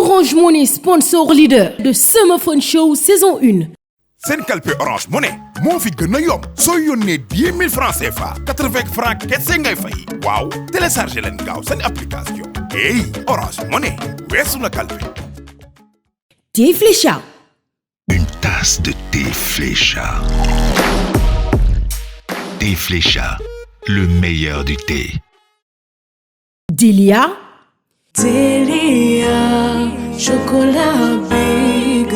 Orange Money, sponsor leader de Summer Fun Show saison 1. Sen kalpe Orange Money moo fi gën a yomb soo yónnee 10 000 francs CFA 80 francs kese ngay fay waaw téléchargé leen gaaw seen application hey Orange Money weesu na kalpe. Thé Flécha. Une tasse de thé Flécha. Thé Flécha, le meilleur du thé. Delia. Delia, chocolat big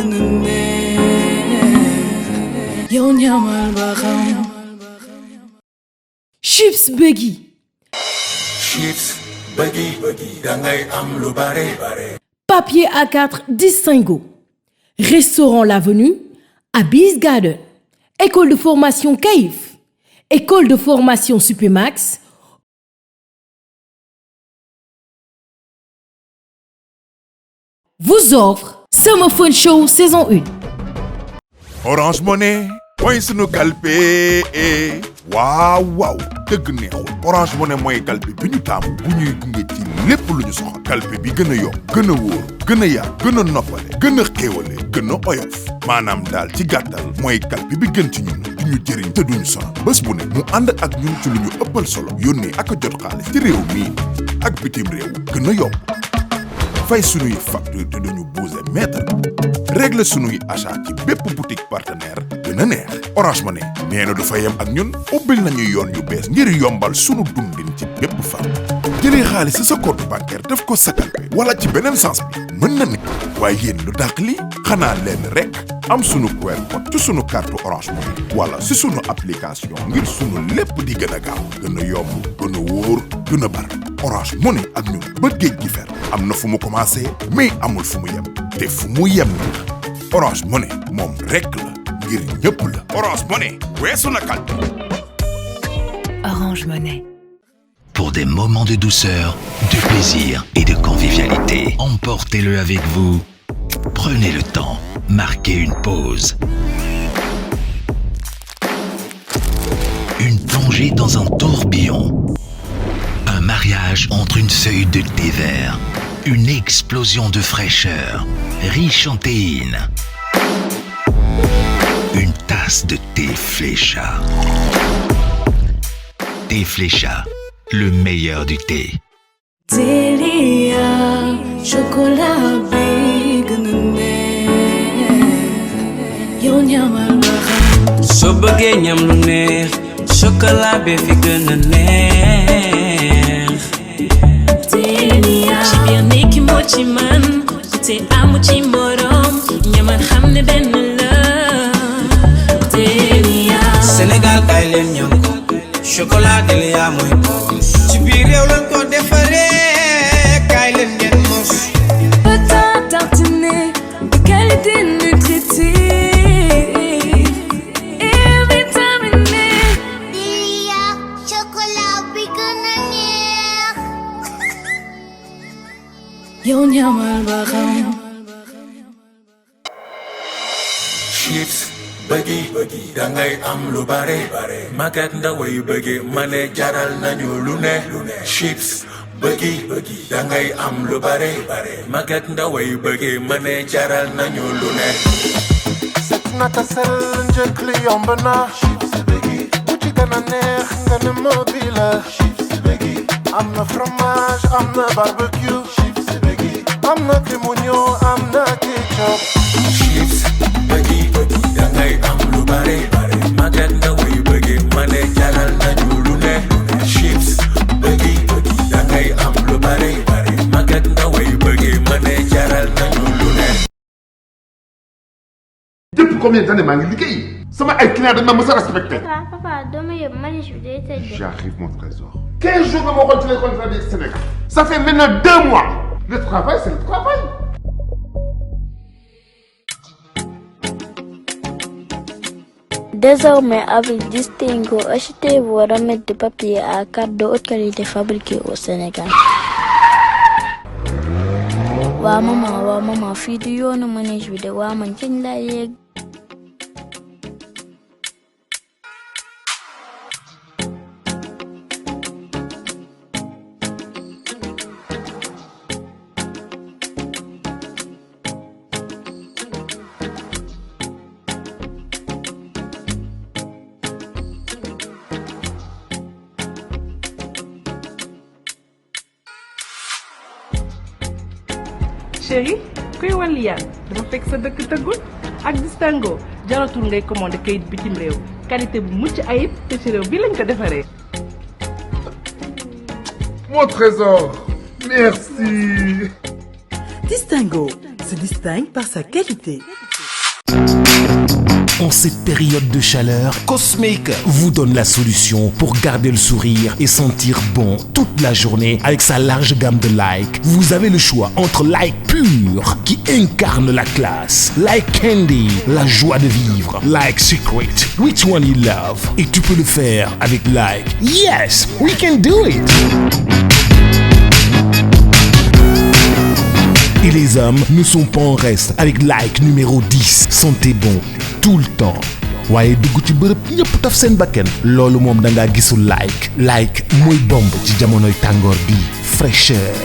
Chips Buggy. Chips Buggy, dangay am lu bare. Papier A4 Distingo. Restaurant L'Avenue, Abyss Garden. École de formation CAIF. École de formation Supermax. Vous offre Summer Fun Show saison 1. Orange Money mooy sunu kalpe waaw dëgg neexul Orange Money mooy kalpe bi ñu taamu bu ñuy gunge ci lépp lu ñu soxla kalpe bi gën a yomb gën a wóor gën a yaatu gën a noppale gën a xéewale gën a oyof maanaam daal ci gàttal mooy kalpe bi gën ci ñun du ñu jëriñ te duñu sonal bés bu ne mu ànd ak ñun ci lu ñu ëppal solo yónnee ak a jot xaalis ci réew mii ak bitim réew gën a yomb fay sunuy facture te duñu bouger mètre régler sunuy achat ci bépp boutique partenaire gën a neex Orange Money nee na du fa yem ak ñun ubbil nañu yoon yu bees ngir yombal sunu dundin ci bépp fan jëlee xaalis ci sa compte bancaire def ko sa kalpe wala ci beneen sens bi mën na ne waaye yéen lu dàq li xanaa leen rek am sunu QR code ci sunu carte Orange Money wala ci sunu application ngir sunu lépp di gën a gaaw gën a yomb gën a wóor gën a bar Orange Money ak ñun ba géej gi fer am na fu mu commencé mais amul fu mu yem te fu mu yem neex Orange Money moom rek la ngir ñëpp la Orange Money weesu na kalpe. Orange Money. Pour des moments de douceur, de plaisir et de convivialité, emportez-le avec vous. Prenez le temps, marquez une pause. Une plongée dans un tourbillon. Un mariage entre une feuille de thé vert, une explosion de fraîcheur, riche en théine. Une tasse de thé Flécha. Thé Flécha, le meilleur du thé. Delia, chocolat big soo bëggee ñam lu neex chocolat bi fi gën a neex. Delia, ci biir nekki moo ci man te amu ci morom ñaman xam ne benn la. Delia, Sénégal kay leen ñam ko chocolat Delia mooy ko ci biir réew lañ ko defaree kay leen ngeen mos. pâte tartinée de qualité nutritive et vitaminée. Delia, chocolat bi gën a neex. yow ñamal ba xam. Chips Buggy, dangay am lu bare. Magat ndaway bëgge ma ne jaral nañu lu ne. Chips Buggy, dangay am lu bare. Magat ndaway bëgge ma ne jaral nañu lu ne. Set naka sel njëkk li yomb na. Chips Buggy, bu ci gën a neex nga ne mobile. Chips Buggy, am na fromage am na barbecue. Chips Buggy, am na cremogno am na ketchup. Chips Buggy, dangay am lu bare. Magat ndaway bëgge ma ne jaral nañu lu ne. Chips Buggy, dangay am lu bare. Magat ndaway bëgge ma ne jaral nañu lu ne. Depuis combien d'années maa ngi liggéey sama ay clients dañ ma mës a respecté. Papa, dama yëpp manich bi day tëj. J'arrive mon trésor. 15 jours nga ma waxoon ci les contrats du Sénégal. Ça fait maintenant 2 mois. Le travail, c'est le travail. Désormais, avec Distingo, achetez vos remèdes de papier à carte de haute qualité fabriqués au Sénégal. Waa maman, fii du yoonu manège bi de waa man kañ laa yegg. chéri kuy wàllu yaan dafa fekk sa dëkk tëggul ak distingo jaratul ngay commandé kayit bitim réew qualité bu mucc ayib te ci réew bi lañ ko defaree. Mon trésor, merci. Distingo se distingue par sa qualité. En cette période de chaleur, Cosmaker vous donne la solution pour garder le sourire et sentir bon toute la journée avec sa large gamme de Like. Vous avez le choix entre Like pur qui incarne la classe, Like Candy, la joie de vivre, Like Secret, which one you love. Et tu peux le faire avec Like. Yes, we can do it. Et les hommes ne sont pas en reste avec Like numéro 10. Sentez bon tout le temps. waaye dugg ci bërëb ñëpp taf seen bakken loolu moom da ngaa gisul Like mooy bomb ci jamonoy tàngoor bi fraîcheur.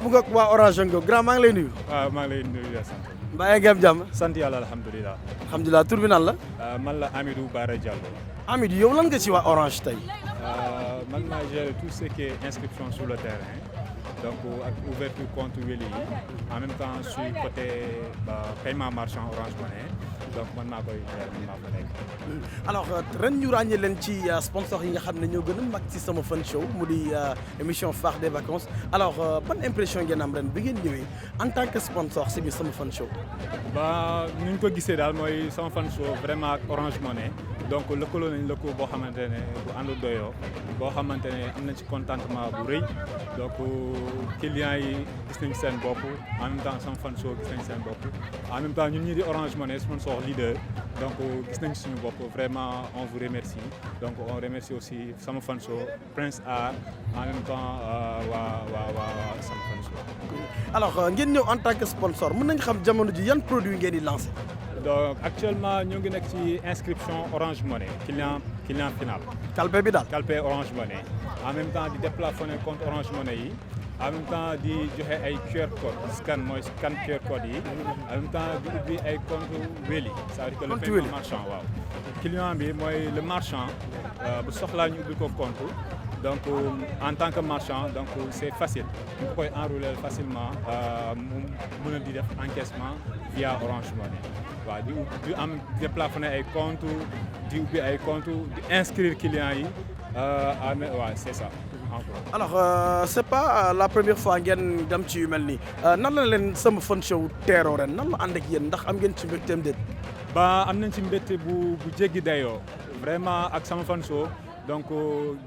mu nga waa Orange ngo grand maa ngi lay nuyu. waaw maa ngi lay nuyu yaa sant. mbaa yaa ngi am jàmm. sant yàlla alhamdulilah. alhamdulilah tur bi nan la. man la Amidou Bara Diallo. Amidou yow lan nga ci waa Orange tey. man maa gère tout ce qui est inscription sur le terrain donc ak ouverture compte Weli yi en même temps sur côté paiement marchand Orange Money donc man maa koy gère man maa fa nekk. alors ren ñu ràññee leen ci sponsor yi nga xam ne ñoo gën a mag ci sama fan show mu di émission phare des vacances alors ban impression ngeen am ren bi ngeen ñëwee en tant que sponsor si biir sama fan show. ni ñu ko gisee daal mooy sama fan show vraiment ak Orange Money donc lëkkaloo nañ lëkkaloo boo xamante ne bu ànd doyoo boo xamante ne am nañ ci contentement bu rëy donc clients yi gis nañ seen bopp en même temps sama fan show gis nañ seen bopp en même temps ñun ñii di Orange Money sponsor leader donc gis nañ suñu bopp vraiment on vous remercie donc on remercie aussi sama fan show Prince Art en même temps waa sama fan show. alors ngeen ñëw en tant que sponsor mën nañ xam jamono ji yan produit ngeen di lancé. donc actuellement ñoo ngi nekk ci inscription Orange Money client final. calpe bi daal calpe Orange Money en même temps di déplafonner compte Orange Money yi en même temps di joxe ay QR code scan mooy scan QR code yi en même temps di ubbi ay compte Weli ça veut dire que le paiement marchand waaw client bi mooy le marchand bu soxlaa ñu ubbi ko compte donc en tant que marchand donc c'est facile ñu koy enrouler facilement mu mën a di def encaissement via Orange Money waaw di am déplafonner ay compte di ubbi ay compte di inscrire clients yi waaw c'est ça. alors c'est pas la première fois ngeen dem ci yu mel nii nan la leen sama fan show teeroo ren nan la ànd ak yéen ndax am ngeen ci mbégteem déet. am nañ ci mbégte bu jéggi dayoo vraiment ak sama fan show donc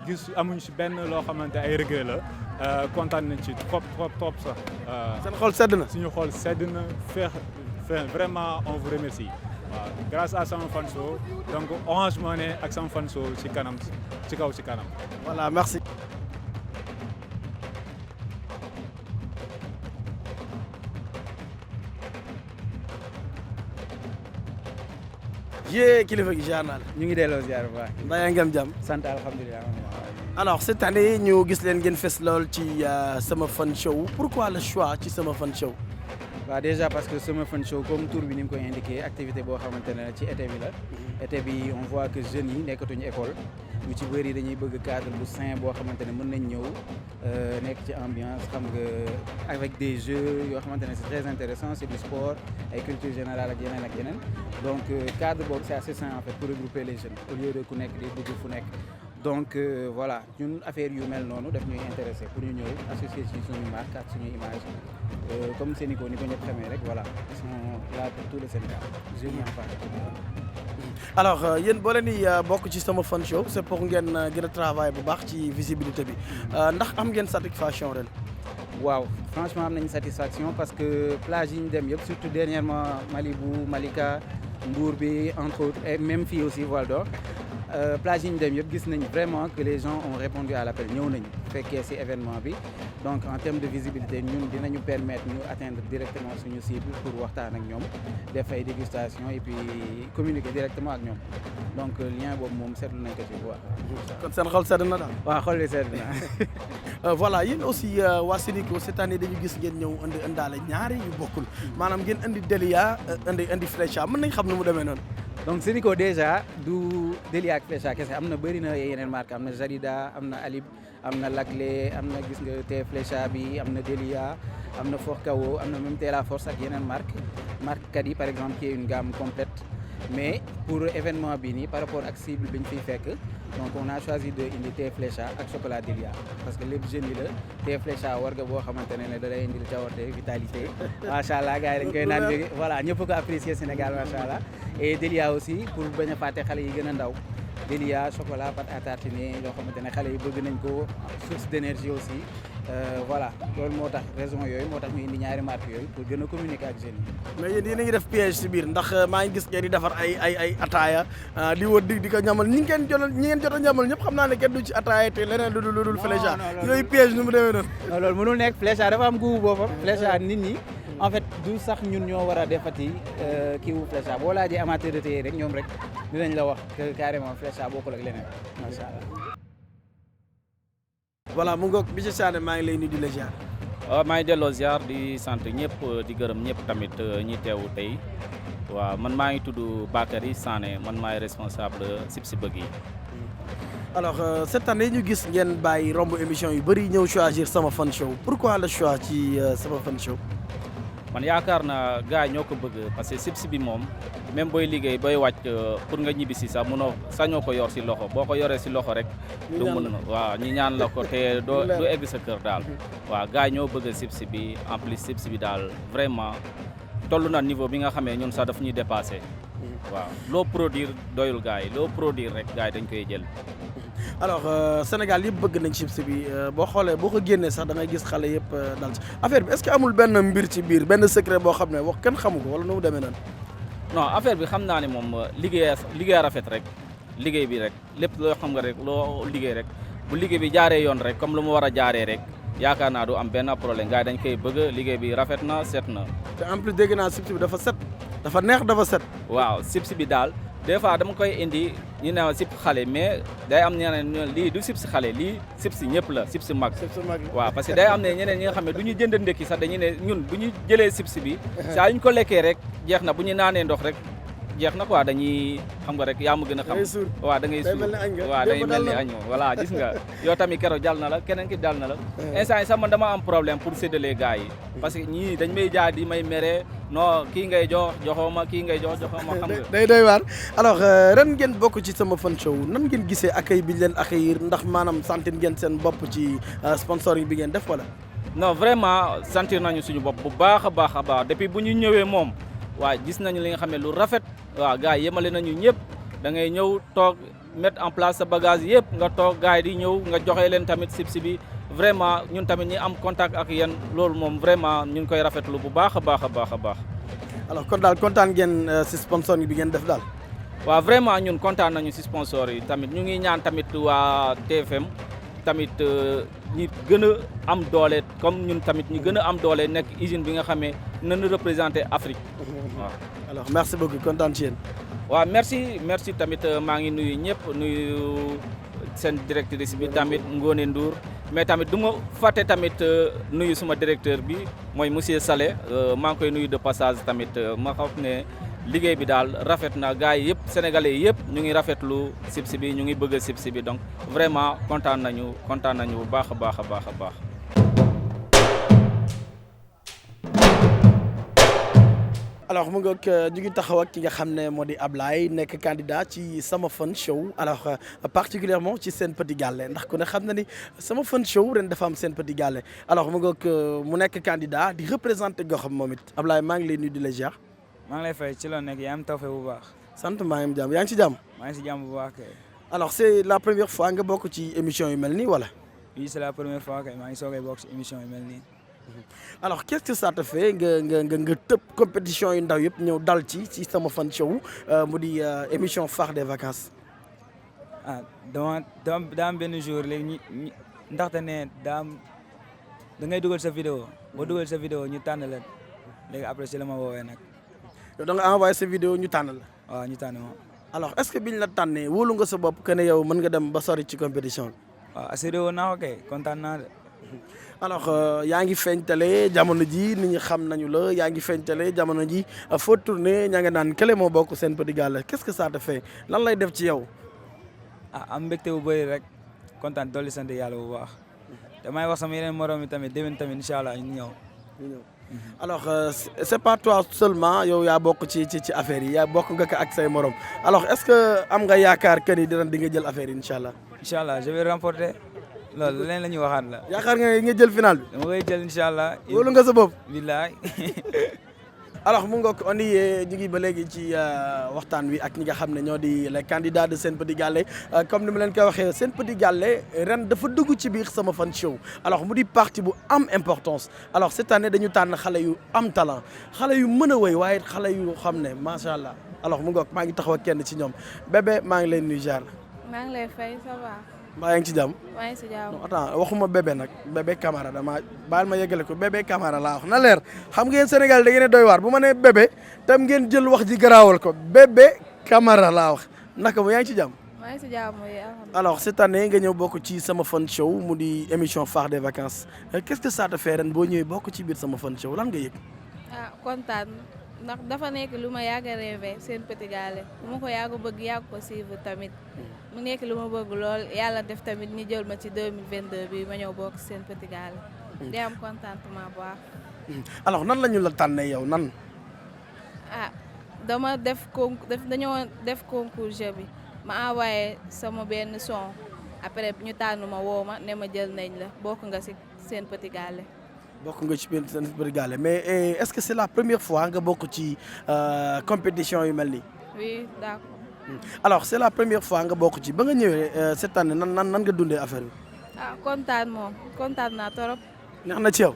gis amuñ ci benn loo xamante ay regret la kontaan nañ ci trop sax. seen xol sedd na. suñu xol sedd na vraiment on vous remercie. waaw grâce à sama fan show donc Orange Money ak sama fan show ci kanam ci kaw ci kanam. voilà merci. kilifa gi ziar naa la. ñu ngi delloo ziar bu baax. mbaa yaa ngi am jàmm. sant alhamdulilah. alors cette année ñu gis leen ngeen fes lool ci sama fan show pourquoi le choix ci sama fan show. waaw déjà parce que sama fan show comme tour bi ni mu koy indiqué activité boo xamante ne ci été bi la. été bi on voit que jeunes yi nekkatuñu école ñu ci bëri dañuy bëgg cadre bu sain boo xamante ne mën nañ ñëw nekk ci ambiance xam nga avec des jeux yoo xamante ne c'est très intéressant c'est du sport ay culture générale ak yeneen donc cadre boobu c'est assez sain en fait pour regrouper les jeunes au lieu de ku nekk di dugg fu nekk. donc voilà ñun affaire yu mel noonu daf ñuy intéressé pour ñu ñëw associer ci suñu marque ak suñu image comme Sénico ni ko ñëpp xamee rek voilà ils sont là pour tout le Sénégal je n'y en parle. alors yéen boo leen di bokk ci sama fan show c'est pour ngeen gën a travailler bu baax ci visibilité bi ndax am ngeen satisfaction ren. waaw franchement am nañu satisfaction parce que plage yi ñu dem yëpp surtout dernièrement Malibu Malika Mbour bi entre autres et même fii aussi Voile d'Or plage yi ñu dem yëpp gis nañ vraiment que les gens ont répondu à l'appel ñëw nañu fekkee ci événement bi donc en termes de visibilité ñun dinañu permettre ñu atteindre directement suñu cible pour waxtaan ak ñoom def ay dégustation et puis communiquer directement ak ñoom donc lien boobu moom seetlu nañ ko ci bu baax. kon seen xol sedd na daal. waaw xol bi sedd na. voilà yéen aussi waa Sénico cette année dañu gis ngeen ñëw indaale ñaari yu bokkul maanaam ngeen indi Delia indi Flecha mën nañ xam nu mu demee noonu. donc Sénico déjà du Delia ak Flecha kese am na bëri na yeneen marque am na Jarida am na Alib am na Laclé am na gis nga te Flecha bi am na Delia am na Fort Kawo am na même Tela Force ak yeneen marque kat yi par exemple qui est une gamme complète mais pour événement bi nii par rapport ak cible bi ñu fiy fekk donc on a choisi de indi thé Flecha ak chocolat Delia parce que lépp jeunes yi la thé Flecha warga boo xamante ne da lay indil cawarte vitalité macha allah gars yi dañ koy naan jóge voilà ñëpp ko apprécier Sénégal macha allah et Delia aussi pour bañ a fàtte xale yi gën a ndaw Delia chocolat pâte à tartiner yoo xamante ne xale yi bëgg nañ ko source d'énergie aussi voilà loolu moo tax raison yooyu moo tax ñu indi ñaari marques yooyu pour gën a communiquer ak jeunes yi. mais yéen a ngi def piège ci biir ndax maa ngi gis ngeen di defar ay ataaya di wër di ko ñamal ñi ngeen jot a ñamal ñëpp xam naa ne kenn du ci ataaya te leneen lu dul Flecha yooyu piège nu mu demee noonu. non loolu mënul nekk Flecha dafa am goût boppam Flecha nit ñi en fait du sax ñun ñoo war a defati kii wu Flecha boo laajee amateur de thé rek ñoom rek dinañ la wax que carrément Flecha bokkul ak leneen macha allah. voilà mu ngoog monsieur Sané maa ngi lay nuyu di la ziar. waaw maa ngi delloo ziar di sant ñëpp di gërëm ñëpp tamit ñi teewu tey waaw man maa ngi tudd Bakary Sané man maay responsable Sipsi Bëgg yi. alors cette année ñu gis ngeen bàyyi romb émission yu bëri ñëw choisir sama fan show pourquoi le choix ci sama fan show. man yaakaar naa gars yi ñoo ko bëgg parce que Sipsi bi moom même booy liggéey booy wàcc pour nga ñibbi si sax mënoo sañoo ko yor si loxo boo ko yoree si loxo rek. du mën waaw ñi ñaan la ko te du egg sa kër daal. waaw gars yi ñoo bëgg Sipsi bi en plus Sipsi bi daal vraiment toll na niveau bi nga xamee ñun sax daf ñuy dépassé. waaw loo produire doyul gars yi loo produire rek gars yi dañ koy jël. alors Sénégal yëpp bëgg nañ Sipsi bi boo xoolee boo ko génnee sax da ngay gis xale yëpp dal ci affaire bi est-ce que amul benn mbir ci biir benn secret boo xam ne wax kenn xamu ko wala nu mu demee noonu. non affaire bi xam naa ne moom liggéey rafet rek liggéey bi rek lépp loo xam nga rek loo liggéey rek bu liggéey bi jaaree yoon rek comme lu mu war a jaaree rek yaakaar naa du am benn problème gars yi dañ koy bëgg liggéey bi rafet na set na. te en plus dégg naa Sipsi bi dafa set dafa neex dafa set. waaw Sipsi bi daal. des fois dama koy indi ñu ne Sipsi xale mais day am ñeneen lii du Sipsi xale lii Sipsi ñëpp la Sipsi mag. waaw parce que day am ne ñeneen ñi nga xam ne du ñu jënd ndekki sax dañu ne ñun bu ñu jëlee Sipsi bi saa yu ñu ko lekkee rek jeex na bu ñu naanee ndox rek jeex na quoi dañuy xam nga rek yaa ma gën a xam. waaw da ngay suur waaw day mel ni añ voilà gis nga yow tamit keroog jàll na la keneen ki jàll na la. instant yi sax man dama am problème pour séddalee gars yi parce que ñii dañ may jaay di may mere non kii ngay joxoo ma kii ngay joxoo ma xam nga. day doy waar alors ren ngeen bokk ci sama fan show nan ngeen gisee accueil bi leen accueillir ndax maanaam sentir ngeen seen bopp ci sponsoring bi ngeen def wala. non vraiment sentir nañu suñu bopp bu baax a baax depuis bu ñu ñëwee moom waaw gis nañu li nga xam ne lu rafet waaw gars yi yemale nañu ñëpp da ngay ñëw toog mettre en place sa bagage yëpp nga toog gars yi di ñëw nga joxe leen tamit Sipsi bi vraiment ñun tamit ñi am contact ak yéen loolu moom vraiment ñu ngi koy rafetlu bu baax a baax. alors kon daal kontaan ngeen si sponsor yi bi ngeen def daal. waaw vraiment ñun kontaan nañu si sponsor yi tamit ñu ngi ñaan tamit waa TFM tamit ñi gën a am doole comme ñun tamit ñu gën a am doole nekk usine bi nga xamee nañu représenté Afrique waaw. alors merci beaucoup kontaan ci yéen. waaw merci tamit maa ngi nuyu ñëpp nuyu seen directrice bi tamit Ngone Ndour mais tamit du ma fàtte tamit nuyu suma directeur bi mooy monsieur Salé maa ngi koy nuyu de passage tamit ma xam ne liggéey bi daal rafet na gars yi yëpp sénégalais yëpp ñu ngi rafetlu Sipsi bi ñu ngi bëgg Sipsi bi donc vraiment kontaan nañu bu baax a baax. alors mu ngoog ñu ngi taxaw ak ki nga xam ne moo di Ablaye nekk candidat ci sama fan show alors particulièrement ci seen petit gallé ndax ku ne xam na ni sama fan show ren dafa am seen petit gallé alors mu ngoog mu nekk candidat di représenter goxam moom it Ablaye maa ngi lay nuyu di la ziar. maa ngi lay fay ci la nekk yaa am tawfeex bu baax. sant maa ngi am jàmm yaa ngi ci jàmm. maa ngi si jàmm bu baax kay. alors c'est la première fois nga bokk ci émission yu mel nii wala. oui c'est la première fois kay maa ngi soogay bokk ci émission yu mel nii. alors qu'est-ce que ça te fait nga tëb compétition yu ndaw yëpp ñëw dal ci sama fan show mu di émission phare des vacances. ah daa am benn jour léegi ndaxte ne da ngay dugal sa vidéo boo dugal sa vidéo ñu tànn la léegi après si la ma woowee nag. yow da nga envoyé sa vidéo ñu tànn la. waaw ñu tànn ma. alors est-ce que biñ la tànnee wóolu nga sa bopp que ne yow mën nga dem ba sori ci compétition bi. waaw assuré woon naa ko kay kontaan naa de. alors yaa ngi feeñtale jamono ji nit ñi xam nañu la yaa ngi feeñtale jamono ji foo tourné ñaa nga naan kële moo bokk seen petit gàlle qu'est-ce que ça te fait lan lay def ci yow. am mbégte bu bëri rek kontaan dolli sant yàlla bu baax damay wax sama yeneen morom yi tamit déwén tamit incha allah ñu ñëw. alors c'est pas toi seulement yow yaa bokk ci affaire yi yaa bokk nga ko ak say morom alors est-ce que am nga yaakaar que ni di nga jël affaire yi incha allah. incha allah je vais remporter loolu leneen la ñuy waxaat la. yaakaar nga jël final bi. dama koy jël incha allah. wóolu nga sa bopp. billaay. alors mu ngoog on est ñu ngi ba léegi ci waxtaan wi ak ñi nga xam ne ñoo di les candidats de Sen Petit Gallé comme ni ma leen koy waxee Sen Petit Gallé ren dafa dugg ci biir sama fan show alors mu di partie bu am importance alors cette année dañu tànn xale yu am talent xale yu mën a woy waaye xale yu xam ne macha allah alors mu ngoog maa ngi taxaw ak kenn ci ñoom bébé maa ngi lay nuyu jaar. maa ngi lay fay ça va. mbaa yaa ngi ci jàmm. maa ngi ci jàmm. non attends waxuma bébé nag bébé Camara dama baal ma yeggale ko bébé Camara laa wax na leer xam ngeen Sénégal da ngeen doy waar bu ma nee bébé tam ngeen jël wax ji garaawal ko bébé Camara laa wax naka yaa ngi ci jàmm. maa ngi ci jàmm alors cette année nga ñëw bokk ci sama fan show mu di émission phare des vacances qu'est-ce que ça te fait ren boo ñëwee bokk ci biir sama fan show lan nga yëg. kontaan ndax dafa nekk lu ma yàgg a rêvé Sen Petit Gallé bu ma ko yàgg bëgg yàgg ko suivre tamit mu nekk lu ma bëgg lool yàlla def tamit ñu jël ma ci 2022 bi ma ñëw bokk Sen Petit Gallé di am contentement bu baax. alors nan la ñu la tànnee yow nan. dama dañoo def concours jeu bi ma envoyé sama benn son après ñu tànn ma woo ma ne ma jël nañ la bokk nga ci Sen Petit Gallé. bokk nga ci biir Sen Petit Gallé mais est-ce que c'est la première fois nga bokk ci compétition yu mel nii. oui d'accord. alors c'est la première fois nga bokk ci ba nga ñëwee cette année nan nga dundee affaire bi. kontaan naa torop. neex na ci yow.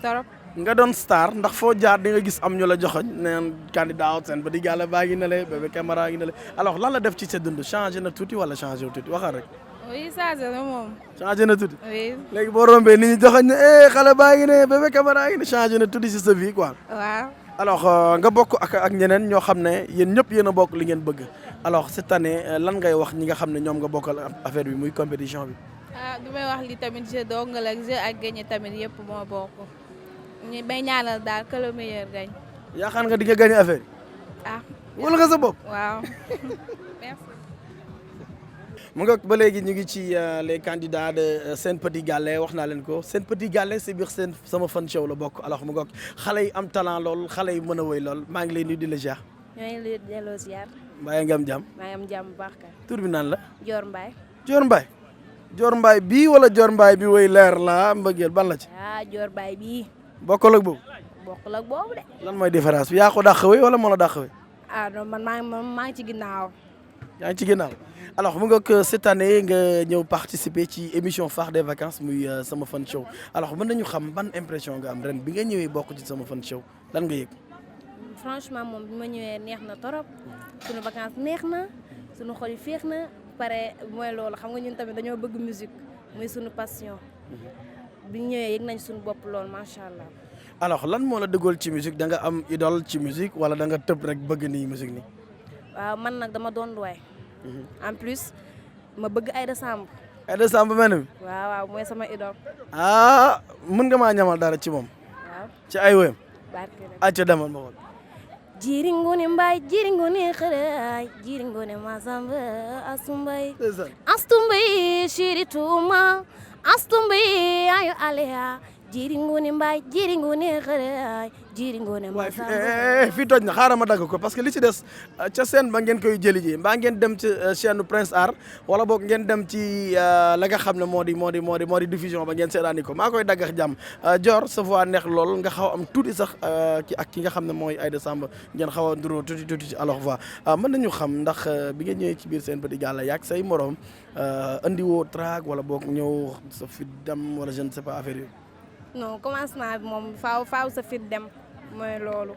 torop. nga doon star ndax foo jaar di nga gis am ñu la joxoñ neen candidat Sen Petit Gallé baa ngi ne le bébé Camara ngi ne le alors lan la def ci sa dund changé na tuuti wala changé wu tuuti waxal rek. oui changé na moom. changé na tuuti. oui. léegi boo rombee nit ñi joxoñ ne xale baa ngi ne bébé Camara ngi ne changé na tuuti si sa vie quoi. waaw. alors nga bokk ak ñeneen ñoo xam ne yéen ñëpp yéen a bokk li ngeen bëgg alors cette année lan ngay wax ñi nga xam ne ñoom nga bokkal affaire bi muy compétition bi. du may wax li tamit jeu dong la jeu ak gagné tamit yëpp moo bokk ñu may ñaanal daal que le meilleur gagne. yaakaar nga di nga gagné affaire yi. wala nga sa bopp. waaw merci. mu nga ba léegi ñu ngi ci les candidats de Sen Petit Gallé wax naa leen ko Sen Petit Gallé si biir seen sama fan show la bokk alors mu nga xale yi am talent lool xale yi mën a woy lool maa ngi lay nuyu di la ziar. ñoo ngi lay delloo ziar. mbaa nga am jàmm. maa ngi am jàmm bu baax kay. tur bi naan la. Dior Mbaye. Dior Mbaye. Dior Mbaye bii wala Dior Mbaye bi woy leer la mbëggeel ban la ci. Dior Mbaye bii. bokkul ak boobu. bokkul ak boobu de. lan mooy différence bi yaa ko dàq woy wala moo la dàq woy. non man maa ngi ci ginnaaw. yaa ngi ci ginnaaw. alors mu nga ko cette année nga ñëw participer ci émission phare des vacances muy sama fan show alors mën nañu xam ban impression nga am ren bi nga ñëwee bokk ci sama fan show lan nga yëg. franchement moom bi ma ñëwee neex na torop suñu vacances neex na suñu xol yi féex na pare mooy loolu xam nga ñun tamit dañoo bëgg musique muy suñu passion bi ñu ñëwee yëg nañ suñu bopp loolu macha allah. alors lan moo la dëggool ci musique da nga am idole ci musique wala da nga tëb rek bëgg nii musique nii. waaw man nag dama doon waay. en plus ma bëgg Aïda Samb. Aïda Samb mel ni. waaw mooy sama idole. mën nga maa ñamal dara ci moom. waaw ci ay woyam. barke rek acca demal ma xool. jiri ngone mbaay jiri ngone xëraay jiri ngone masamba astumbay astumbay shiri tuma astumbay ayo aleya jiri ngone mbaay jiri ngone xëraay jiri ngone masamba fii toj na xaaral ma dagg ko parce que li ci des ca scène ba ngeen koy jëli ji mbaa ngeen dem ci chaîne Prince Art wala boog ngeen dem ci la nga xam ne moo di diffusion ba ngeen seetaani ko maa koy daggax jàmm Dior sa voix neex lool nga xaw am tuuti sax ki nga xam ne mooy Aïda Samb ngeen xaw a nduroo tuuti alors voix mën nañu xam ndax bi ngeen ñëwee ci biir Sen Petit Gallé yaag say morom andi woo track wala boog ñëw sa fit dem wala je ne sais pas affaire yi. non commencement bi moom faaw sa fit dem mooy loolu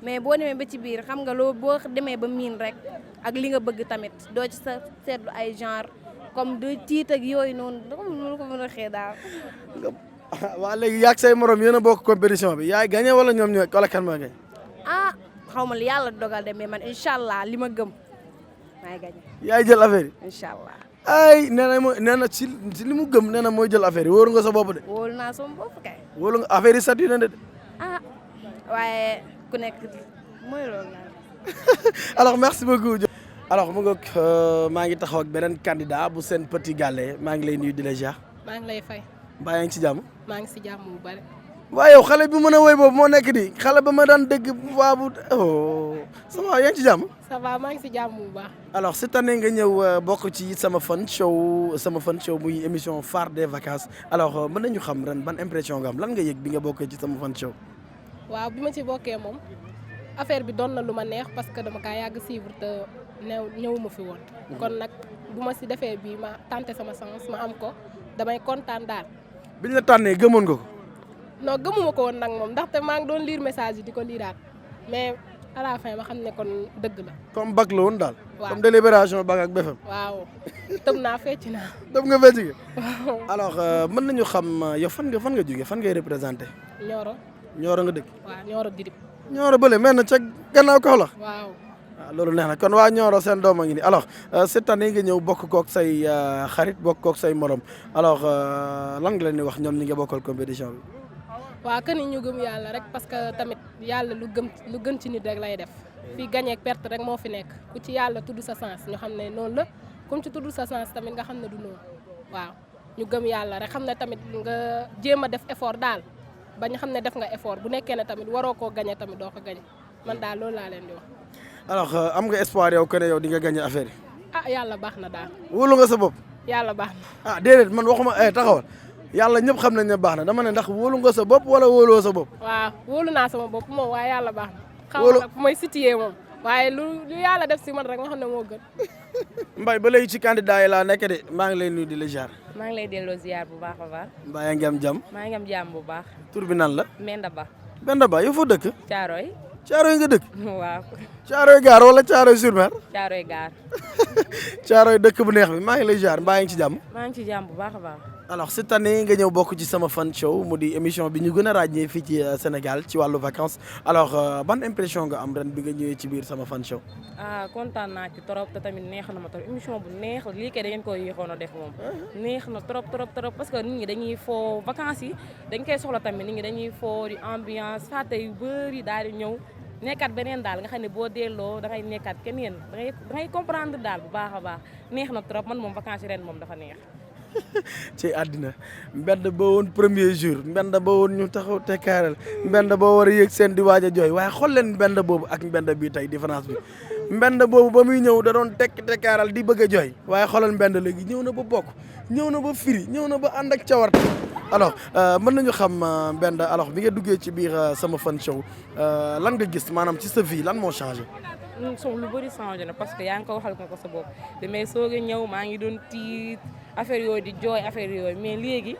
mais boo demee ba ci biir xam nga loo boo demee ba miin rek ak li nga bëgg tamit doo ci sa seetlu ay genre comme de tiit ak yooyu noonu lu ko mën a xee daal. waa léegi yaag say morom yéen a bokk compétition bi yaay gagné wala ñoom ñooy wala kan moo gagné. ah xaw ma li yàlla dogal de mais man incha allah li ma gëm maay gagné. yaay jël affaire yi. incha allah. ay nee na ci li mu gëm nee na mooy jël affaire yi wóoru nga sa bopp de. wóolu naa sama bopp kay. wóolu nga affaire yi sat yu ne de. ah waaye ku nekk mooy loolu la. alors merci beaucoup. alors mu ngoog maa ngi taxaw ak beneen candidat bu seen petit gallé maa ngi lay nuyu di la ziar. maa ngi lay fay. mbaa yaa ngi ci jàmm. maa ngi si jàmm bu bari. waaye yow xale bi mën a woy boobu moo nekk di xale ba ma daan dégg waa bu ça va yaa ngi ci jàmm. ça va maa ngi si jàmm bu baax. alors cette année nga ñëw bokk ci sama fan show muy émission phare des vacances alors mën nañu xam ren ban impression nga am lan nga yëg bi nga bokkee ci sama fan show. waaw bi ma ci bokkee moom affaire bi doon na lu ma neex parce que dama kaa yàgg suivre te ñëwuma fi woon. kon nag bu ma si defee bii ma tenté sama chance ma am ko damay kontaan daal. biñ la tànnee gëmoon nga ko. non gëmuma ko woon nag moom ndaxte maa ngi doon lire message yi di ko liiraat mais à la fin ma xam ne kon dëgg la. comme bac la woon daal. waaw comme délibération bac ak BFEM. waaw tëb naa fecc naa. tëb nga fecc nga. waaw alors mën nañu xam yow fan nga jógee fan ngay représenté. Nioro nga dëkk. waaw Nioro Dirib. Nioro bële mel na ca gannaaw kaw la. waaw. waaw loolu neex na kon waa Nioro seen doom a ngi nii alors cette année nga ñëw bokk kook say xarit bokk kook say morom alors lan nga leen di wax ñoom ñi nga bokkal compétition bi. waaw que ni ñu gëm yàlla rek parce que tamit yàlla lu gën ci nit rek lay def fii gagné ak perte rek moo fi nekk ku ci yàlla tudd sa sens ñu xam ne noonu la comme ci tudd sa sens tamit nga xam ne du noonu waaw ñu gëm yàlla rek xam ne tamit nga jéem a def effort daal ba ñu xam ne def nga effort bu nekkee ne tamit waroo koo gagné tamit doo ko gagné man daal loolu laa leen di wax. alors am nga espoir yow que ne yow di nga gagné affaire yi. ah yàlla baax na daal. wóolu nga sa bopp. yàlla baax na. ah déedéet man waxuma taxawal. yàlla ñëpp xam nañ ne baax na dama ne ndax wóolu nga sa bopp wala wóoluwoo sa bopp. waaw wóolu naa sama bopp moom waaye yàlla baax na. xaw ma nag fu may situé moom waaye lu yàlla def si man rek nga xam ne moo gën. Mbaye ba léegi ci candidat yi laa nekk de maa ngi lay nuyu di la ziar. maa ngi lay delloo ziar bu baax a baax. mbaa yaa ngi am jàmm. maa ngi am jàmm bu baax. tur bi nan la. Menda Ba. Menda Ba yow foo dëkk. Caaroy. Caaroy nga dëkk. waaw. Caaroy gaar wala Caaroy sur mer. Caaroy gaar. Caaroy dëkk bu neex bi maa ngi lay ziar mbaa yaa ngi ci jàmm. maa ngi ci jàmm bu baax a baax. alors cette année nga ñëw bokk ci sama fan show mu di émission bi ñu gën a ràññee fii ci Sénégal ci wàllu vacances alors ban impression nga am ren bi nga ñëwee ci biir sama fan show. ah kontaan naa ci trop te tamit neex na ma trop émission bu neex lii kay da ngeen koy yéexoon a def moom. neex na trop parce que nit ñi dañuy foo vacances yi dañ koy soxla tamit nit ñi dañuy foo di ambiance fàtte yu bëri daal di ñëw nekkat beneen daal nga xam ne boo delloo da ngay nekkat keneen da ngay comprendre daal bu baax a baax neex na trop man moom vacances yi ren moom dafa neex. ci àddina mbedd ba woon premier jour mbedd ba woon ñu taxaw tekkaaral mbedd boo war a yëg seen di waaj a jooy waaye xool leen mbedd boobu ak mbedd bii tey différence bi mbedd boobu ba muy ñëw da doon tekkaaral di bëgg a jooy waaye xoolal mbedd léegi ñëw na ba bokk ñëw na ba firi ñëw na ba ànd ak cawarte alors mën nañu xam mbedd alors bi nga duggee ci biir sama fan show lan nga gis maanaam ci sa vie lan moo changé. lu bëri changé na parce que yaa ngi ko waxal ko sa bopp damay soog a ñëw maa ngi doon tiit affaire yooyu di jooy affaire yooyu mais léegi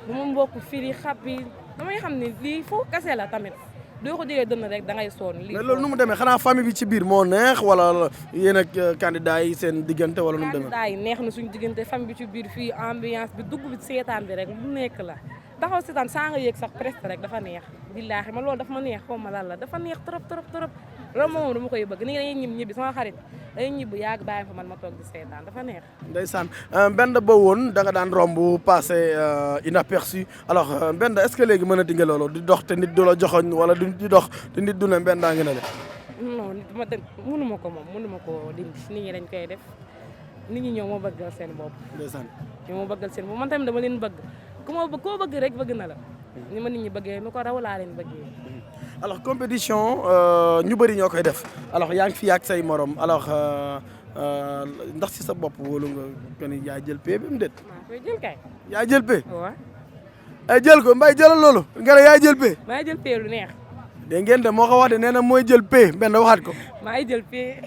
bu ma mbokk firi xappi damay xam ne lii foo kase la tamit doo ko jëlee dënn rek da ngay sonn. lii mais loolu nu mu demee xanaa famille bi ci biir moo neex wala yéen ak candidat yi seen diggante wala nu mu demee. candidat yi neex na suñu diggante famille bi ci biir fii ambiance bi dugg bi seetaan bi rek lu nekk la taxaw seetaan saa nga yëg sax presque rek dafa neex billaahi ma loolu dafa ma neex xaw ma lan la dafa neex trop loolu moom dama koy bëgg ni nga dañuy ñibbi sama xarit dañuy ñibbi yàgg bàyyi fa man ma toog di seetaan dafa neex. ndeysaan Mbenda ba woon da nga daan romb passé inaperçu alors Mbenda est-ce que léegi mënati nga loolu di dox te nit du la joxoñ wala di dox te nit du ne Mbenda nga ne le. non nit ma mënuma ko moom mënuma ko dindi nit ñi dañ koy def nit ñi ñëw moo bëggal seen bopp. ndeysaan ñoo moo bëggal seen bopp man tamit dama leen bëgg koo bëgg rek bëgg na la ni ma nit ñi bëggee mi ko raw laa leen bëggee. alors compétition ñu bëri ñoo koy def alors yaa ngi fi ak say morom alors ndax si sa bopp wóolu nga kenn yaa jël pay bi mu déet. maa koy jël kay. yaa jël pay. waaw. ay jël ko Mbaye jëlal loolu nga ne yaa jël pay. maa jël pay lu neex. dégg ngeen de moo ko wax de nee na mooy jël pay benn waxaat ko. maa jël pay.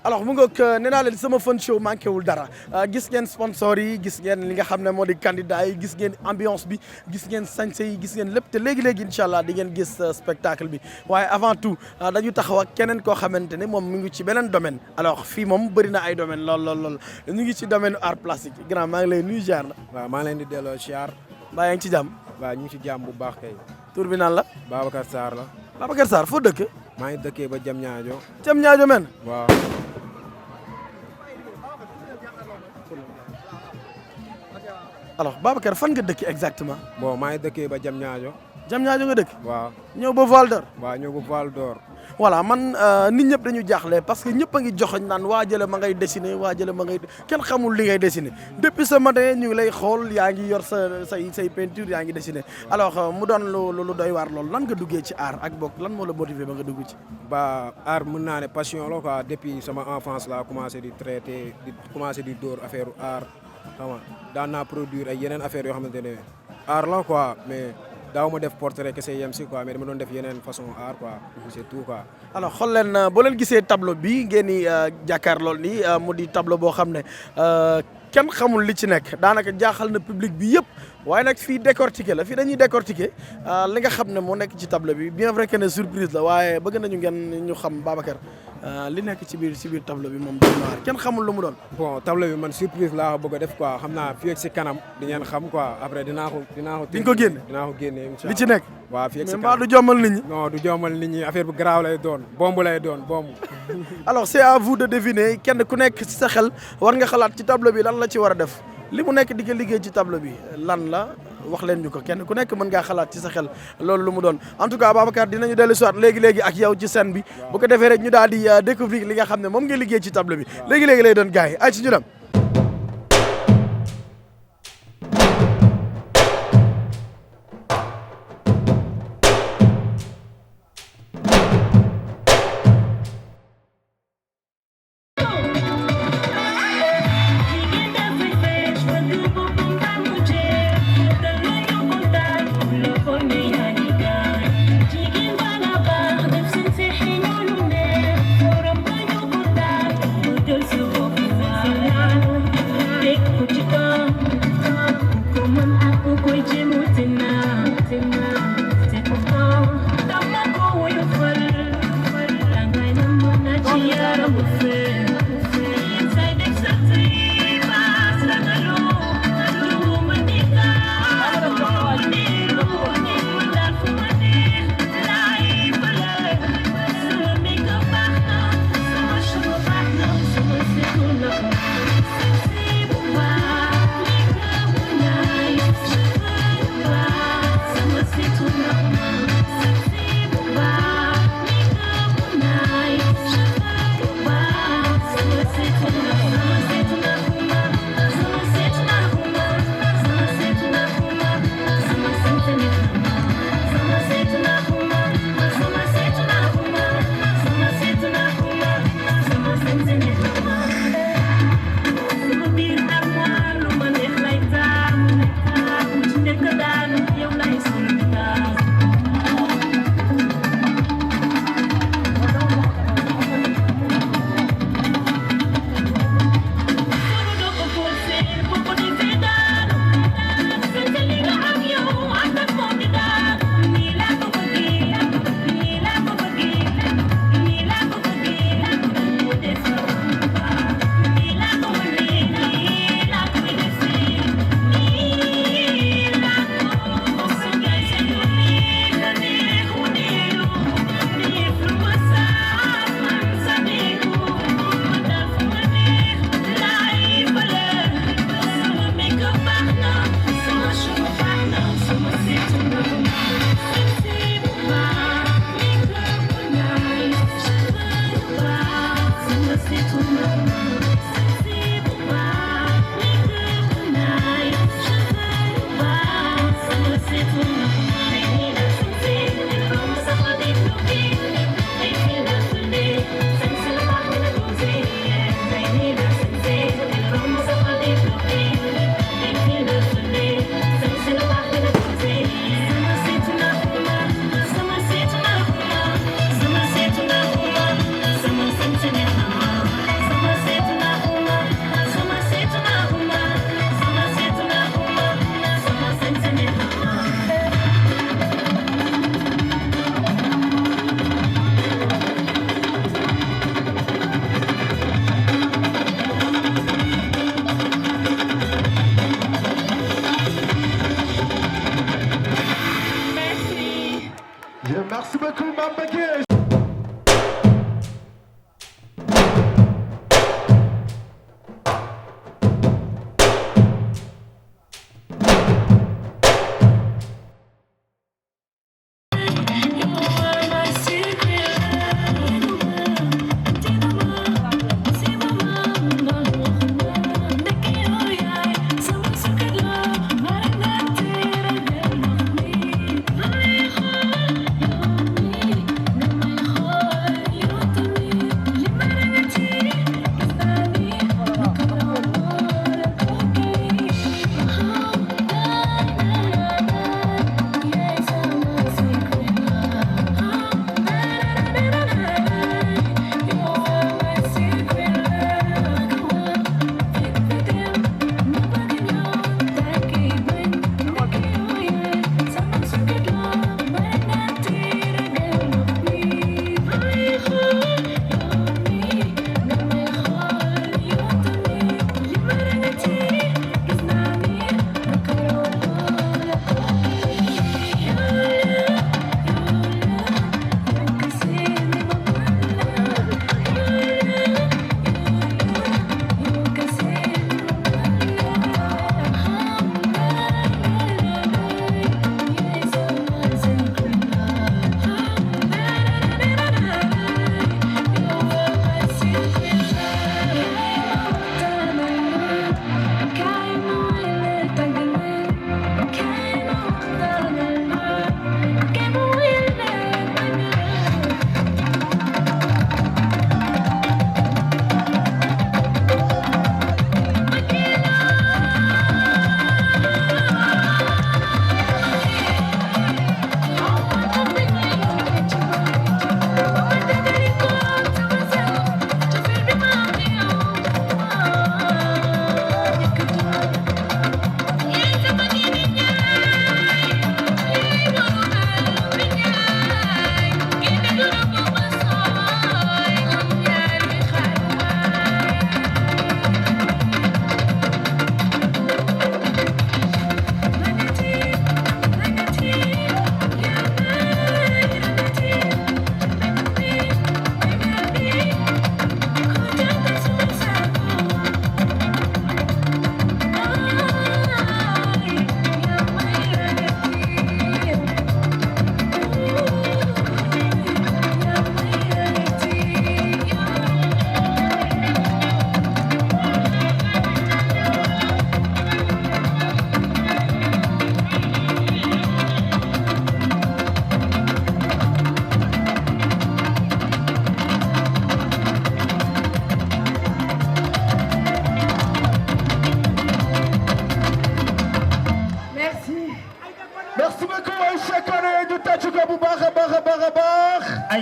alors mu ngoog nee naa leen sama fun show manqué wul dara gis ngeen sponsor yi gis ngeen li nga xam ne moo di candidat yi gis ngeen ambiance bi gis ngeen sañse yi gis ngeen lépp te léegi-léegi incha allah di ngeen gis spectacle bi waaye avant tout dañu taxaw ak keneen koo xamante ne moom mi ngi ci beneen domaine alors fii moom bëri na ay domaine lool ñu ngi ci domaine art plastique grand maa ngi lay nuyu ziar na waaw maa ngi leen di delloo ziar mbaa yaa ngi ci jàmm waaw ñu ngi ci jàmm bu baax kay tur bi naan la Babacar Sarr la Babacar Sarr foo dëkk maa ngi dëkkee ba Diamniadio men waaw alors Babacar fan nga dëkk exactement bon maa ngi dëkkee ba Diamniadio nga dëkk waaw ñëw ba Voile d'Or waaw ñëw ba Voile d'Or voilà man nit ñëpp dañu jaaxle parce que ñëpp a ngi joxoñ naan waa jële ma ngay dessiner waa jële ma ngay kenn xamul li ngay dessiner depuis ce matin ñu ngi lay xool yaa ngi yor say peinture yaa ngi dessiner alors mu doon lu doy waar loolu lan nga duggee ci art ak bokk lan moo la motiver ba nga dugg ci ba art mën naa ne passion la quoi depuis sama enfance la commencé di traiter di commencé di dóor affaire art xam nga daan naa produire ay yeneen affaires yoo xamante ne art la quoi mais daaw ma def portrait kese yem si quoi mais dama doon def yeneen façon art quoi c'est tout quoi. alors xool leen boo leen gisee tableau bi ngeen di jàkkaar lool nii mu di tableau boo xam ne kenn xamul li ci nekk daanaka jaaxal na public bi yëpp waaye nag fii décortiquer la fii dañuy décortiquer li nga xam ne moo nekk ci tableau bi bien vrai que ne surprise la waaye bëgg nañu ngeen ñu xam Babacar li nekk ci biir tableau bi moom doy na waar kenn xamul lu mu doon. bon tableau bi man surprise laa bëgg a def quoi xam naa fii ak si kanam di ngeen xam quoi après dinaa ko. di nga ko génne dinaa ko génne incha allah li ci nekk. waaw fii ak si mais kanam mbaa du jommal nit ñi. non du jommal nit ñi affaire bu garaaw lay doon bomb lay doon bomb. alors c'est à vous de deviner kenn ku nekk ci sa xel war nga xalaat ci tableau bi lan la ci war a def li mu nekk di ko liggéey ci tableau bi lan la wax leen ñu ko kenn ku nekk mën ngaa xalaat ci sa xel loolu lu mu doon en tout cas Babacar dinañu dellu si waat léegi ak yow ci scène bi bu ko defee rek ñu daal di découvrir li nga xam ne moom nga liggéey ci tableau bi léegi lay doon gars yi ay ci ñu dem.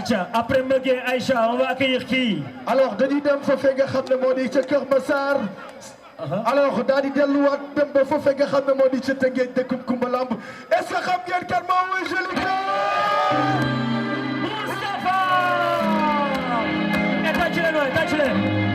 Acha, après Megué Aïcha, on va accueillir qui? Alors dañuy dem fa fee nga xam ne moo di ca Kër Massar. Alors daal di delluwaat dem ba fa fee nga xam ne moo di ca Tëngéej dëkkub Kumba Lamb. Est-ce que xam ngeen kan moo woy joli Moustapha. Et tàcc leen waay, tàcc leen.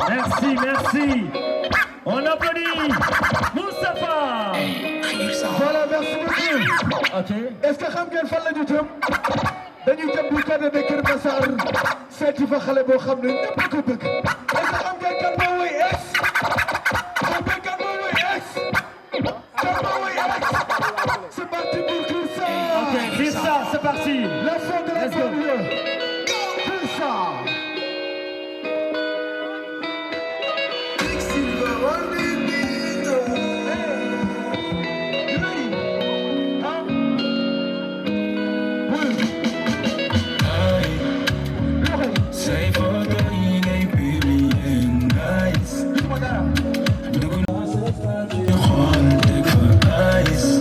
Merci, merci. On applaudit Moustapha. Voilà, merci beaucoup. Ok. Est-ce que xam ngeen fan la ñu jëm dañuy jëm du cadre de Kër Massar seeti fa xale boo xam ne ñëpp ko bëgg. Est-ce que xam ngeen kan moo woy ex xam ngeen kan moo woy ex kan moo woy ex c'est parti pour Kirsa. Ok, Kirsa, c'est parti. La fin de la banlieue. Kirsa. Say photo yi ngay publier nice dugg naa sa page xool teg fa ice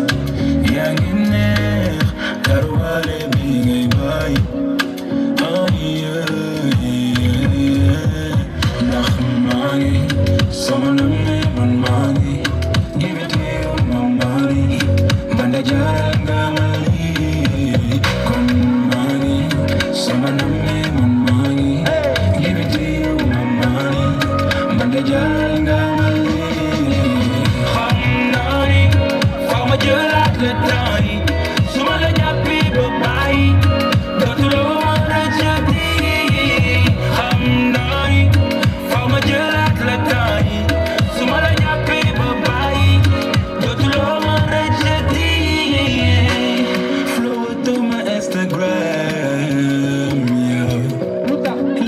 yaa ngi neex karuwaale bi ngay bàyyi ndax maa ngi sama namee man maa ngi give it to you ma maa ngi man da jaaral nga ma lii kon maa ngi sama namee man maa ngi give it to you ma maa ngi man da jaaral nga ma lii xam naa ni faaw ma jëlaat le temps yi su ma la jàppee ba bàyyi dootuloo ma rëccati xam naa ni faaw ma jëlaat le temps yi su ma la jàppee ba bàyyi dootuloo ma rëccati flow to ma Instagram yow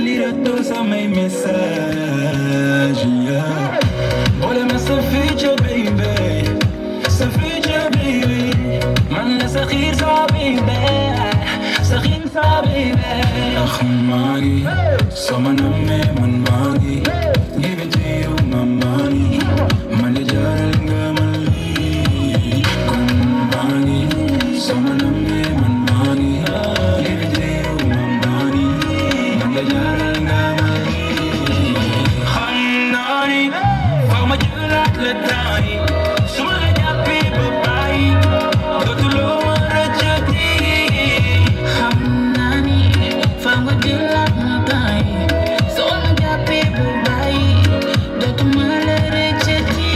liratoo samay message yow boole ma sa future baby sa future baby man la sa xiir sa baby sa xiir sa baby ndax maa ngi sama namee man maa ngi give it to you ma maa ngi man de jaaral nga ma lii kon maa ngi sama namee man maa ngi give it to you ma maa ngi man de jaaral nga ma lii xam naa ni faaw ma jëlaat le temps yi su ma la jàppee ba bàyyi dootuloo ma rëccati xam naa ni faaw ma jëlaat le temps yi soo ma jàppee ba bàyyi dootuma la rëccati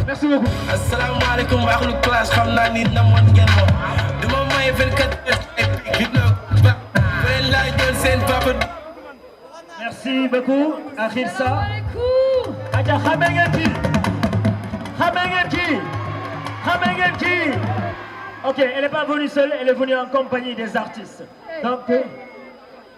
Merci beaucoup. asalaamaaleykum wa ahlu classe xam naa ni namoon ngeen ma du ma may 24 heures laa jël seen papa. Merci beaucoup à Khilsa. Aja xame ngeen kii xame ngeen kii xame ngeen kii. Ok, elle n'est pas venue seule, elle est venue en compagnie des artistes. Donc,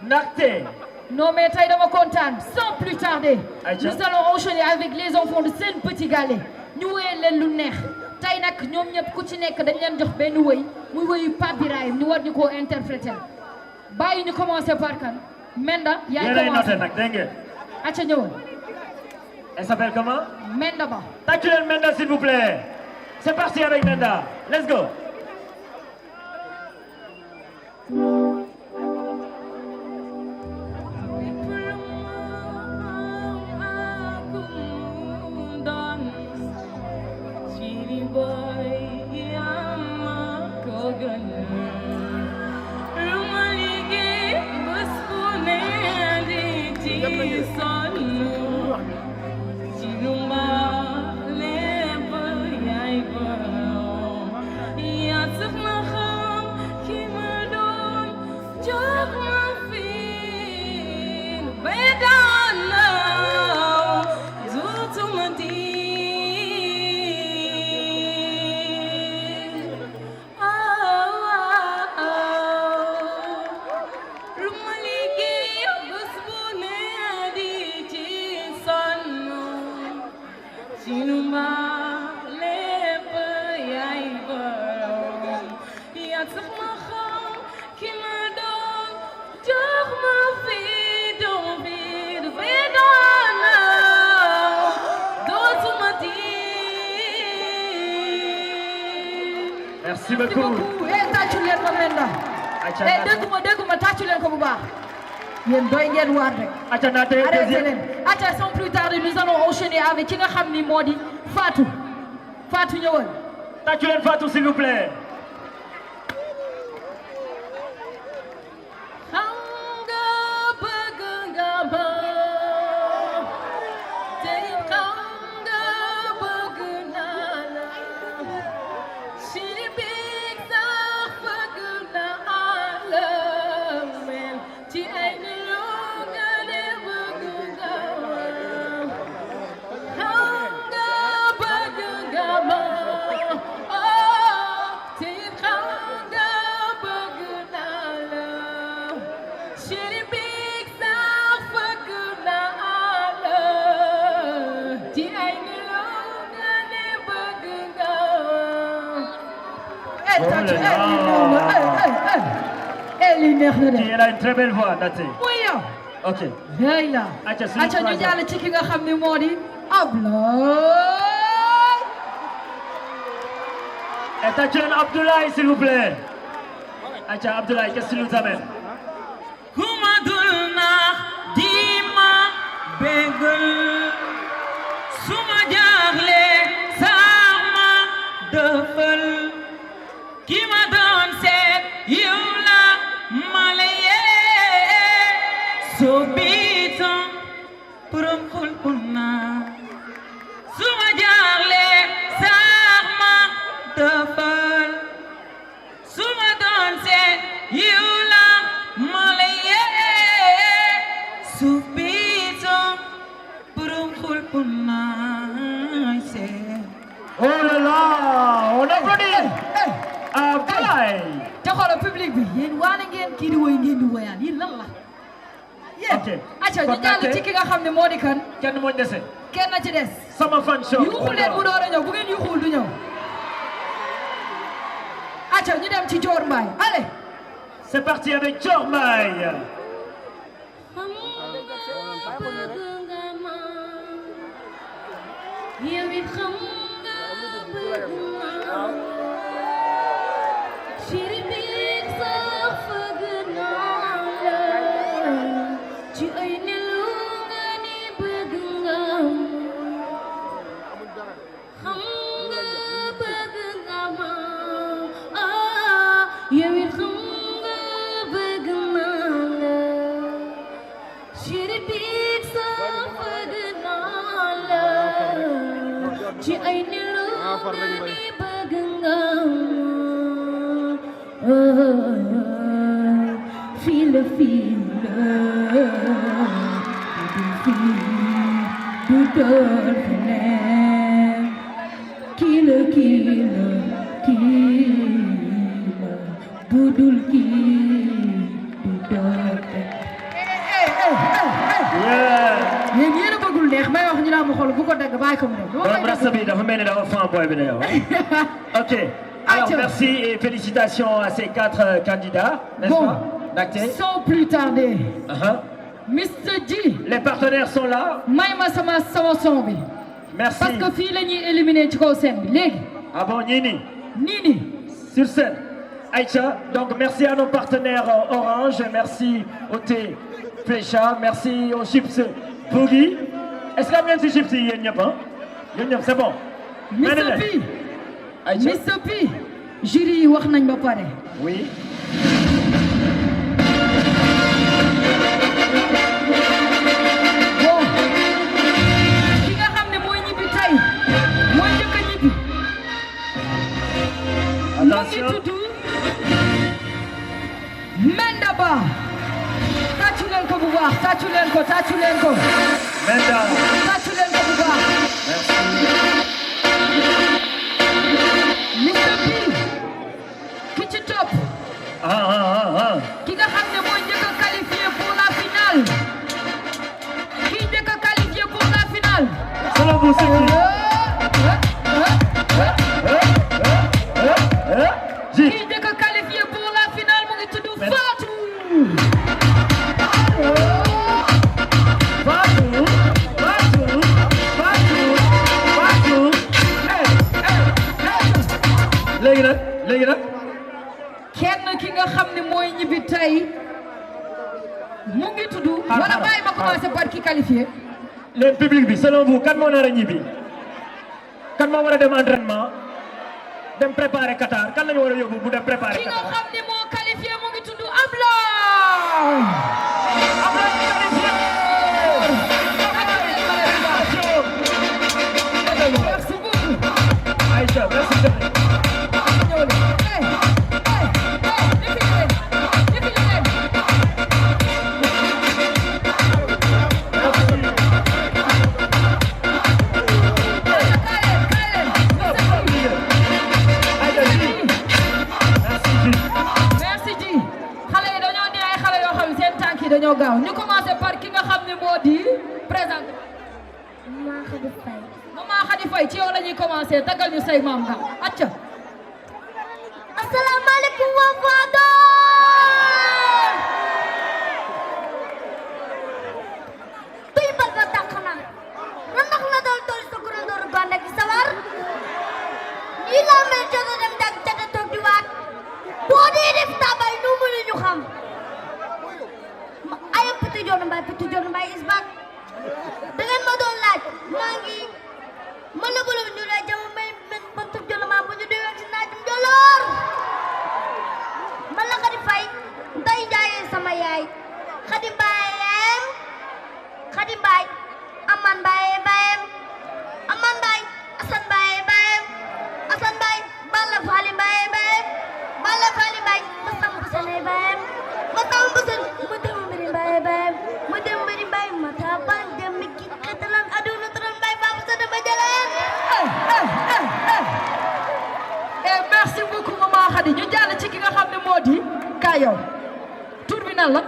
Narté. Non mais tey dama kontaan sans plus tarder. Aïcha. Nous allons enchaîner avec les enfants de Sen Petit Galet. ñu wéyal leen lu neex tey nag ñoom ñëpp ku ci nekk dañ leen jox benn wëy muy wëyu Pape Birahim ñu war ñu koo interpréter bàyyi ñu commencer par kan Menda. yaay commencer nag dégg ngeen. acca ñëwal. Elle s'appelle comment? Menda Ba. Tàccu leen Menda s'il vous plaît. C'est parti avec Menda. Let's go. Son Merci beaucoup. Tàccu leen ma Menda. dégguma tàccu leen ko bu baax. yéen doy ngeen waar rek. Arrêtez leen. Sans plus tarder nous allons enchaîner avec ki nga xam ni moo di Fatou. Fatou ñëwal. Tàccu leen Fatou s'il vous plaît. Elle a une très belle voix, Naté. Oui. Ok. Là. Acha ñu jàll ci ki nga xam ne moo di Abdoulaye. Attention Abdoulaye s'il vous plaît. Acha Abdoulaye, qu'est-ce que tu nous amènes? Kumadul na dima begul suma jaaxle sama dëfal ki ma doon seet yow la malaye so biitam borom xol kunna suma jaaxle sama dëfal suma doon seet yow la malaye so biitam borom xol kunna Oh là là, on applaudit. Abdoulaye. te xoolal public bi yéen waane ngeen kii di woy ngeen di woyaan yéen lan la. yéen acca ñu jàll ci ki nga xam ne moo di kan. kenn moo dese. kenn ci des. sama fan show. yuuxu leen bu door a ñëw bu ngeen yuuxul du ñëw. acca ñu dem ci Dior Mbaye allez. C'est parti avec Dior Mbaye. Ok. Alors merci et félicitations à ces 4 candidats, n'est-ce pas? Sans plus tarder. Mr. G. Les partenaires sont là. Maïma sama son bi. Merci. Parce que fii la ñuy éliminer ci kaw scène bi léegi. Ah bon, Nini? Nini. Sur scène. Aïcha, donc merci à nos partenaires Orange, merci au thé Flécha, merci aux chips Boogie. Est-ce que vous avez chips ici? C'est bon. Mr. P. Mr. P. Jury wax nañ ba pare. Oui. Bon. Ki nga xam ne mooy ñibbi tey mooy njëkk a ñibbi. Attention. Mu ngi tudd Menda Ba. Tàccu leen ko bu baax, tàccu leen ko. Menda. Tàccu leen ko bu baax. Merci. Mr. P. Ki ci topp. Ki nga xam ne mooy njëkk a qualifié pour la finale. Ki njëkk a qualifié pour la finale. Selon vous, c'est qui? Ki njëkk a qualifié pour la finale mu ngi tudd Fatou. léegi nag commencer par qui qualifié. Le public bi selon vous kan moo nar a ñibbi kan moo war a dem entraînement dem préparer Qatar kan la ñu war a yóbbu bu dem préparer Qatar. ki nga xam ne moo qualifié mu ngi tudd Ablaye. Ablaye qualifié. Merci beaucoup. Aïcha, merci. dañoo gaaw ñu commencé par ki nga xam ne moo di présenté. Maman Khady Faye. Maman Khady Faye ci yow la ñuy commencé tagal ñu say maam nga acca. asalaamaaleykum waa Fador. tuy bal ba tàq na ndax na doon tool sa kuréel dooru bànn ak sawar nii laa mel jot a dem dag jot a toog di waat boo dee def tabay nu mu ñu xam. ay Petit Dior Mbaye is back da ngeen ma doon laaj maa ngi mën na bële ñu lay jëm may ba tur jël maa bu ñu déwén ci naajum joloor man la Khady Faye nday jaayee sama yaay Khady Mbaye Aman Mbaye Aman Mbaye Assane Mbaye Balla Fally Mbaye Masamba Sene Mbaye Masamba Sene mu dem mbiri Mbaye mata ban dem mi ki katalan aduna taran Mbaye babu sa dama jaleen. Et merci beaucoup maman Khady ñu jàll ci ki nga xam ne moo di ka yow tur bi nan la.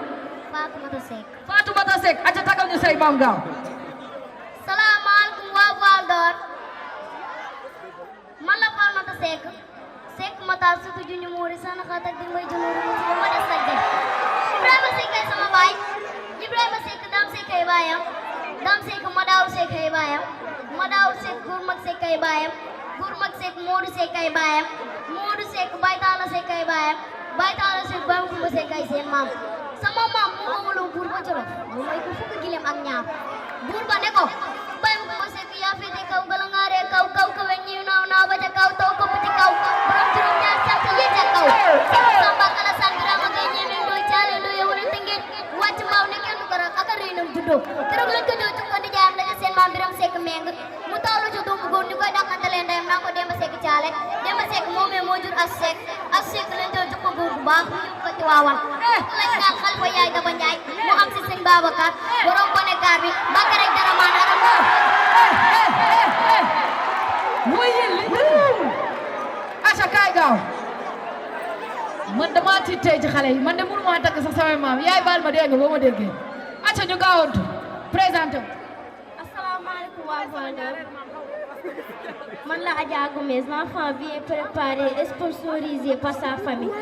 Fatoumata Seck aca tagal ñu say maam gaaw. salaamaaleykum waa Fador man la Fatoumata Seck mata suku juñu muuri sana xatak di mbay junuru ma des sagde Ibrahima Seck ay sama baay Ibrahima Seck Dame Seck ay baayam Dame Seck Madaw Seck ay baayam Madaw Seck Gour Mag Seck ay baayam Gour Mag Seck Modou Seck ay baayam Modou Seck Baytala Seck ay baayam Baytala Seck Bam Kumba Seck ay seen maam sama maam mu amuloo buur ba Jolof mu may ko fukk gilem ak ñaar buur ba ne ko Bam Kumba Seck yaa féete kaw galangaaree kaw kawe ñiw naaw ba ca kaw taw ko ci kaw borom juróom ñaar sant yi ca kaw Samba Kala Sang Birama Gay ñeeme ndooy caale ndooy wala tëngeet wàcc mbaaw ne kenn du ko rak ak a réynam juddoo keroog lañ ko joo ci ko di jaayam daja seen maam Biram Seck meng mu tawlu ci doomu góor ñu koy dàqantalee ndeyam naa ko Demba Seck caale Demba Seck moomee moo jur as Seck lañ joo ci ko góor bu baax ñu ko ci waawan lañ naan Xalifa yaay Daba Njaay mu am si sëñ Babacar borom bone gaar bi Mbàkke rek dara maanaam aca kaay gaaw man dama tiit tey ci xale yi man de mënu maa takk sax samay maam yaay baal ma dégg nga boo ma déggee aca ñu gaawantu présenté asalaamaaleykum waa Fador man la Adja Gomez l'enfant bien préparé et sponsorisé par sa famille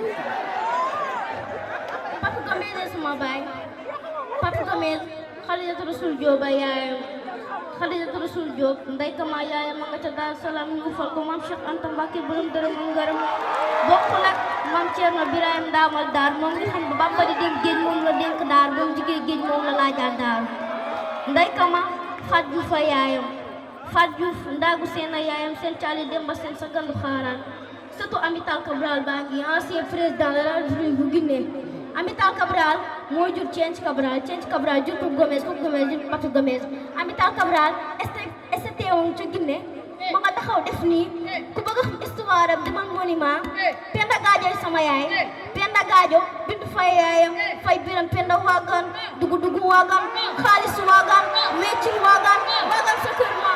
Papa Gomez est sama baay Papa Gomez Khadijatu Rasul Diop a yaayam Khadijatu Rasul Diop nday kama yaayam ma nga ca Daaru Salaam ñu fal ko maam Cheikh Anta Mbacke borom dërëm ak ngërëm bokk nag maam Thierno Birahim Ndaamal Daar moom nga xam ne Bamba di dem géej moom la dénk daar moom jigéen géej moom la laajaat daar nday kama Fat Diouf a yaayam Fat Diouf ndaagu seen a yaayam seen caali Demba seen sa gandu xaaraan surtout Amital Cabral baa ngi ancien président de la République bu Guinée Amital Cabral moo jur Cenc Cabral jur ko Gomez jur Papi Gomez Amital Cabral STT woon ca Guinée ma nga taxaw def nii ku bëgg a xam histoire am demal monument Penda Gaajo sama yaay Penda Gaajo bindu fay yaayam fay biram Penda waagan dugu waagan xaalis waagan métier waagan sa kër ma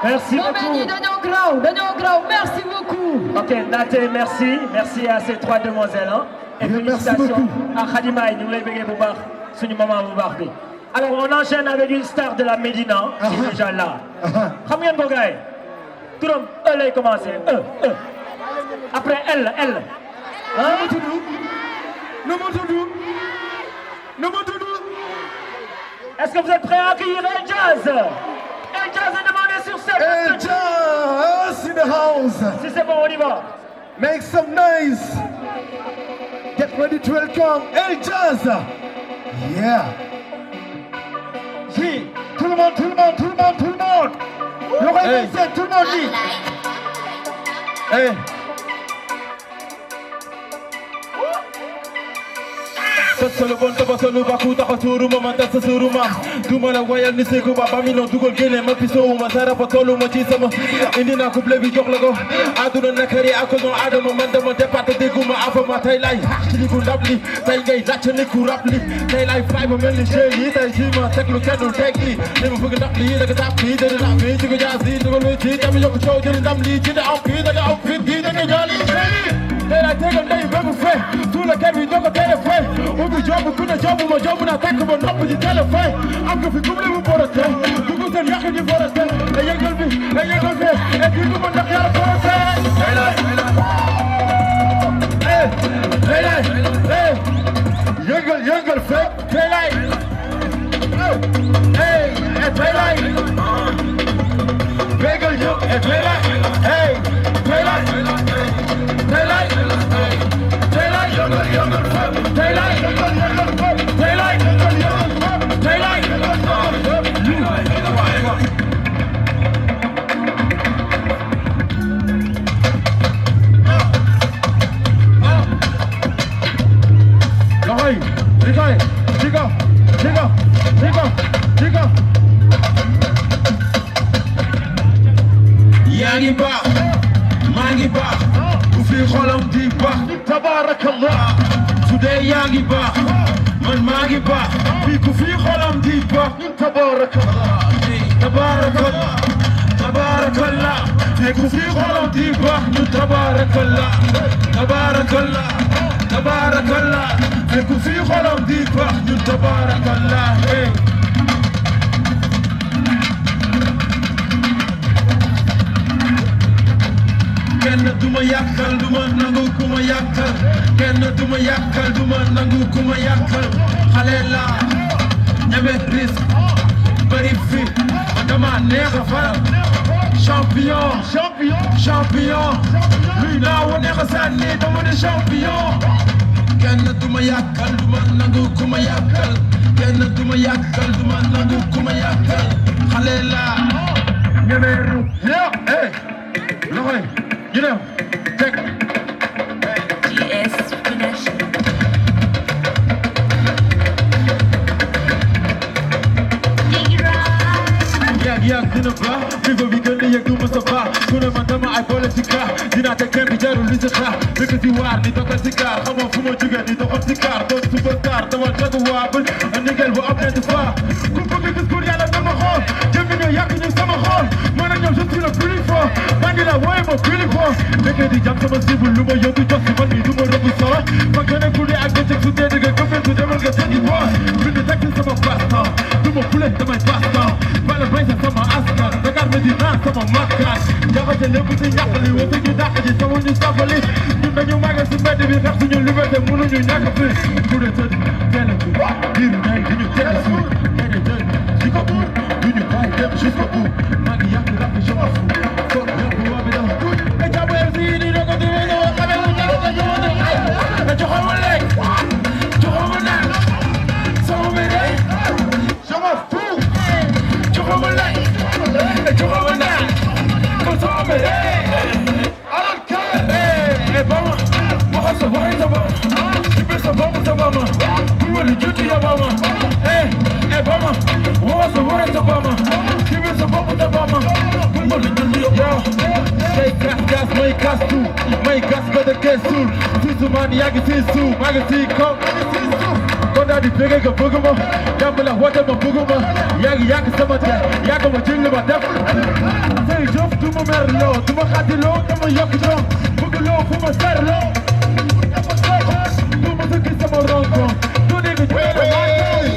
Merci beaucoup. Dañoo graw, merci beaucoup. Ok, Naté, merci à ces trois demoiselles. Hein. Et félicitations à Khady Mbaye, ñu ngi lay bëggee bu baax suñu maman bu baax bi. Alors on enchaîne avec une star de la Médina qui est déjà là. Xam ngeen ko gaay turam lay commencé après elle. Hein? Nu mu tudd Est-ce que vous êtes prêts à accueillir El Jazz? El Jazz est demandé sur scène. El Jazz in the house. Si c'est bon, on y va. Make some noise. Get ready to welcome El Jazz. Yeah. Si, tout le monde. Le réveil, c'est tout le monde dit. Hey. Solo bon to solo baku ta suru mama ta suru ma duma la wayal ni seko ba mi no dugol gene ma piso ma sara pa tolu ma ci sama indi na couple bi jox la ko aduna nakari akono adama man dama départé deguma afa ma tay lay ci ko ndabli tay ngay lacc ni ku rapli tay lay fay ba mel ni jey tay ci ma tek lu kenul tek li ma bëgg ndabli da ka tap li da la mi ci ko jaasi dugol mi ci tam yok ciow jël ndam li ci da am fi da am fi gi da jali tay lay tegal day bëgg fe tout le kër bi ñoko télé fe ubi jobu kuna jobu ma jobu na takk ba nopp di télé fe am nga fi couple bu borote dugul seen yàq di borote e yëngal bi e di ko ndax yàlla borote yëngal fe tay lay tay lay bégal yo tay lay tay lay tay lay Yangi ba, mangi ba, ku fi xolam di ba, tabarakallah. Today yangi ba, man mangi ba, fi ku fi xolam di ba, tabarakallah. Tabarakallah, tabarakallah. Fi ku fi xolam di ba, tabarakallah. Tabarakallah, tabarakallah. Fi ku fi xolam di ba, tabarakallah. Kenn duma yàkkal duma nangu kuma yàkkal kenn duma yàkkal duma nangu kuma yàkkal xale la ñeme risque bari fi dama neex a faral champion luy naa wo neex a sànni dama ne champion kenn duma yàkkal duma nangu kuma yàkkal kenn duma yàkkal duma nangu kuma yàkkal xale la ñeme risque loxoy you know, take GS finish. Yeah, dina ba Vivo bi gën yëg du ma sa ba ku ne man dama ay boole si kaa dina te kenn bi jarul li si xaar dëkk si waar di doxal si kaar xamoo fu ma jógee di doxal si kaar doon superstar dawal jatu waa bët a nigel bu am neti faa ku bëgg gis kur yàlla dama xool jëmmi ñoo yàq ñu sama xool man ak ñoom je suis le plus fort bandi la wooye ma plus fort nekkee di jam sama cible lu ma yóbbu jox si man mi du ma rëbb solo fa gën a guddi ak bëccëg su dee dëgg gëmmeen su demal nga tëngi boor bind tekki sama passe-temps du ma fule damay passe-temps bala bay sa sama askan Dakar Medina sama makkaan jaxase lépp si ñàkkali wasa ñu dàq ji sama ñu safali ñun dañu màggal si mbedd bi ndax suñu liberté mënuñu ñàkk fi ku de tëdd teel a fi biir ngay duñu teel a fi ñene jël si ko buur duñu bàyyi dem jusqu'au bout maa ngi yàq rap je m'en fous foog yàq waa bi daw e jàpp MC di dogo di wéno xamee mu ñëw ko joxo ay e joxo ma lekk joxo ma naan sama mbére je m'en fous joxo ma lekk joxo ma naan ko sama mbére alors que bama waxal sa waxee sa bopp jibe sa bopp sa bama ku wali juuti ya bama bama waxal sa waxee sa bama jibe sa bopp sa bama ku wali juuti ya bama say gas may gas ba de keesul siisu man yaa ngi si suuf maa ngi si kaw kon daal di bëgg nga bëgg ma jàmm la woote ma bëgg ma yaa ngi yàgg sama te yàgg ma jël ma def say jëf du ma mer loo du ma xaati loo dama yokk loo bëgg loo fu ma ser loo du ma sa gis sama ronko du dégg ñu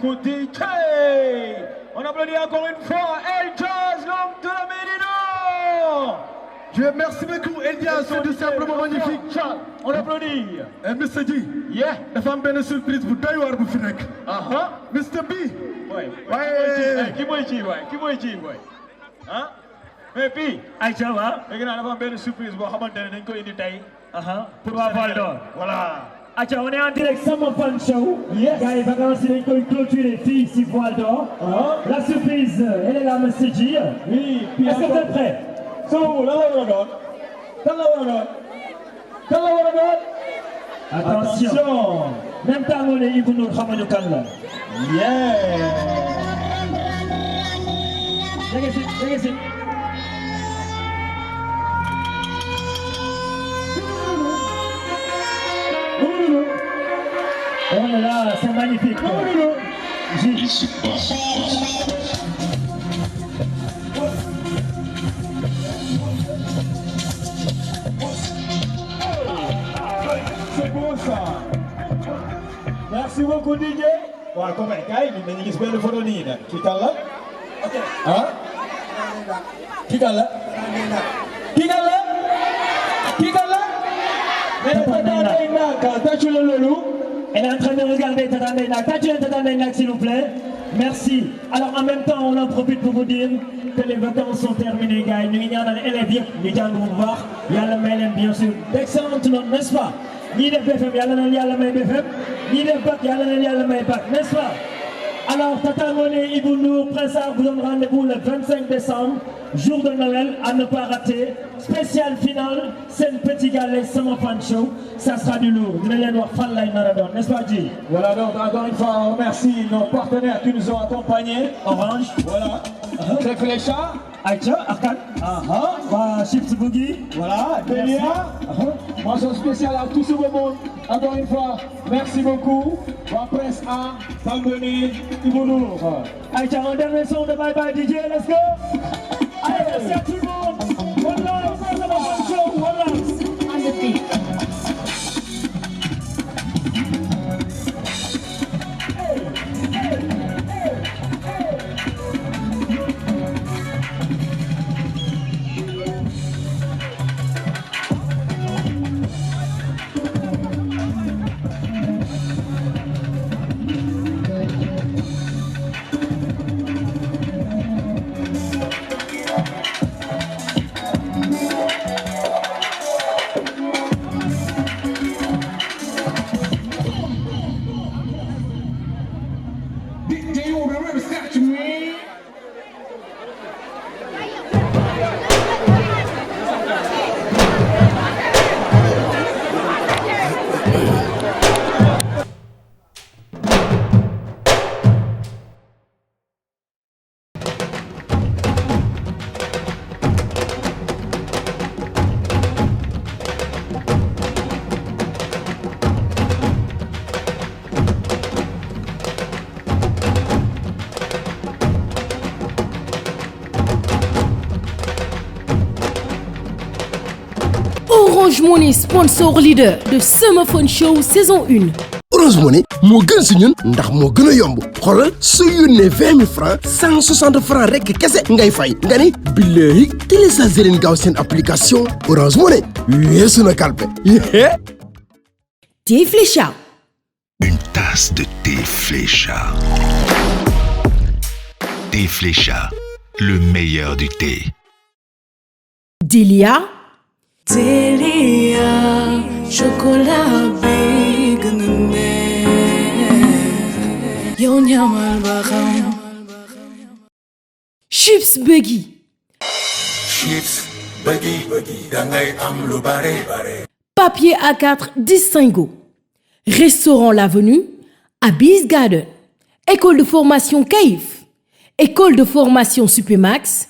Beaucoup DJ. On applaudit encore une fois El Jazz, l'homme de la Médina. Dieu merci beaucoup Elias, c'est tout simplement magnifique. On applaudit. Et Mr. G. Yeah. dafa am benn surprise bu doy waar bu fi nekk. Mr. B. Ki mooy ci boy. Ah. Mais puis Aïcha wa. Léegi naa dafa am benn surprise boo xamante ne dañ ko indi tey. Pour waa Voile d'Or. Voilà. Aïcha, on est en direct Summer Fun Show. Yes. Gars, vacances, il faut clôturer filles ici Voile d'Or. La surprise, elle est là, Mr. G. Oui. Est-ce que vous êtes prêts? Attention. Même temps, on est Ibou Nour Khamani Kalla. Yeah. Oh là là, c'est magnifique. C'est beau ça. Merci beaucoup DJ. Waaw comme kay ñu dañu gis benn photo nii nag. Ki kan la? Ki kan la? Elle est en train de regarder Tata Ndeynak. Tata Ndeynak, s'il vous plaît. Merci. Alors en même temps, on en profite pour vous dire que les vacances sont terminées, gars. Nous avons les élèves, nous avons voir. Il y a le mail, bien sûr. D'excellentes notes, n'est-ce pas? Ni les BFM, il y a le mail BFM. Ni les bacs, il y a le mail bac, n'est-ce pas? Alors, Tata Moné, Ibou Nour, Prince Art vous donne rendez-vous le 25 décembre, jour de Noël, à ne pas rater. Spécial final, c'est un petit galet Summer Fun Show. Ça sera du lourd. Vous allez voir Fanline Maradon, n'est-ce pas, G? Voilà, donc, encore une fois, on remercie nos partenaires qui nous ont accompagnés. Orange, voilà. Réflécha, Aïcha, Arkan. Chips Boogie. Voilà, Delia. Mention spéciale à tout ce beau monde. Encore une fois, merci beaucoup. Presse A, Tamboni, Ibou Nour. Aïcha, un dernier son de Bye Bye DJ, let's go. Allez, merci à tout le monde. Voilà, on va faire un show, voilà. On the beat. Orange Money, sponsor leader de Summer Fun Show saison 1. Orange Money moo gën si ñun ndax moo gën a yomb xoolal su yónnee 20 000 francs 160 francs rek kese ngay fay nga ni billahi télécharger leen gaaw seen application Orange Money weesu na kalpe. Thé Flécha. Une tasse de thé Flécha. Thé Flécha, le meilleur du thé. Delia. Delia, chocolat big yow ñamal ba xam. Chips Buggy. Chips Buggy, dangay am lu bare. Papier A4 Distingo. Restaurant L'Avenue, Abyss Garden. École de formation CAIF. École de formation Supermax.